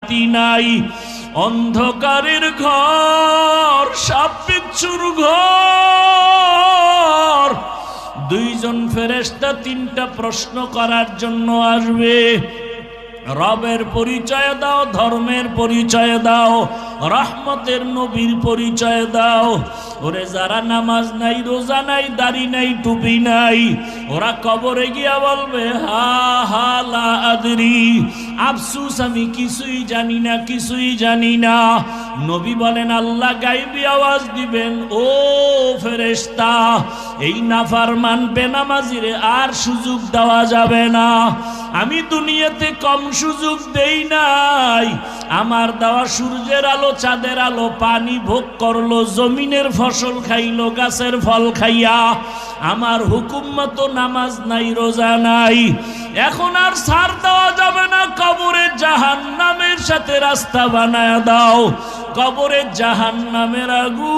বাতি নাই, অন্ধকারের ঘর, সাপ বিচ্ছুর ঘর। দুইজন ফেরেশতা তিনটা প্রশ্ন করার জন্য আসবে। রবের পরিচয় দাও, ধর্মের পরিচয় দাও, রহমতের নবীর পরিচয় দাও। ওরে যারা নামাজ নাই, রোজা নাই, দাড়ি নাই, টুপি নাই, ওরা কবরে গিয়া বলবে হা হা লা আদরি, আফসুস আমি কিছুই জানি না, কিছুই জানি না। নবী বলেন আল্লাহ গায়বী আওয়াজ দিবেন, ও ফেরেশতা, এই নাফরমান বেনামাজিরে আর সুযোগ দেওয়া যাবে না। আমি দুনিয়াতে কম সুযোগ দেই নাই। আমার দেওয়া সূর্যের আলো, চাঁদের আলো, পানি ভোগ করলো, জমিনের ফসল খাইলো, গাছের ফল খাইয়া। আমার হুকুম মতো নামাজ নাই, রোজা নাই। এখন আর ছাড় দেওয়া যাবে না। কবরে জাহান্নামের সাথে রাস্তা বানায় দাও। কবরে জাহান্নামের আগুন।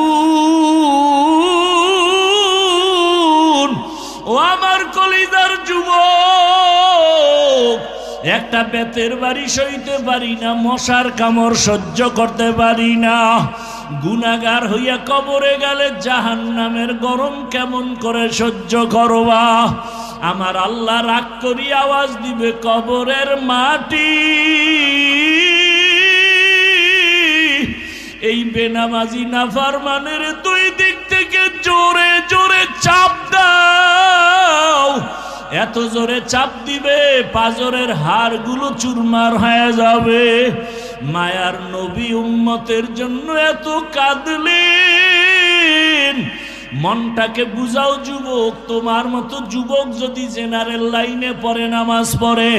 ও আমার কলিজার যুবক, একটা বেতের বাড়ি সইতে পারি না, মশার কামড় সহ্য করতে পারি না। গুনাহগার হইয়া কবরে গেলে জাহান্নামের গরম কেমন করে সহ্য করবা? আমার আল্লাহ রাগ করি আওয়াজ দিবে, কবরের মাটি, এই বেনামাজি নাফরমানের দুই দিক থেকে জোরে জোরে চাপ দাও। এত জোরে চাপ দিবে পাজরের হাড়গুলো চুরমার হয়ে যাবে। মায়ার নবী উম্মতের জন্য এত কাঁদলেন। মনটাকে বুঝাও যুবক, তোমার মতো যুবক যদি জেনারেল লাইনে পড়ে, নামাজ পড়ে,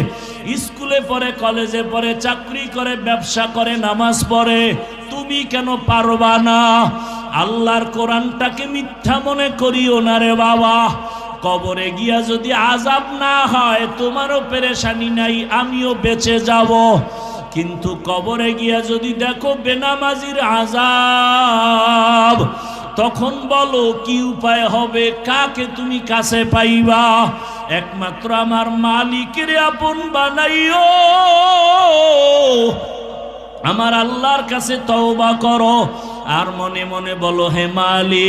স্কুলে পড়ে, কলেজে পড়ে, চাকরি করে, ব্যবসা করে, নামাজ পড়ে, তুমি কেন পারবা না? আল্লাহর কোরআনটাকে মিথ্যা মনে করিও না রে বাবা। কবরে গিয়া যদি আযাব না হয়, তোমারও পেরেশানি নাই, আমিও বেঁচে যাব। কিন্তু কবরে গিয়া যদি দেখো বেনামাজির আযাব, তখন বলো কি উপায় হবে? কাকে তুমি কাছে পাইবা? একমাত্র আমার মালিকের আপন বানাইও। আমার আল্লাহর কাছে তওবা করো আর মনে মনে বলো, হে মালিক।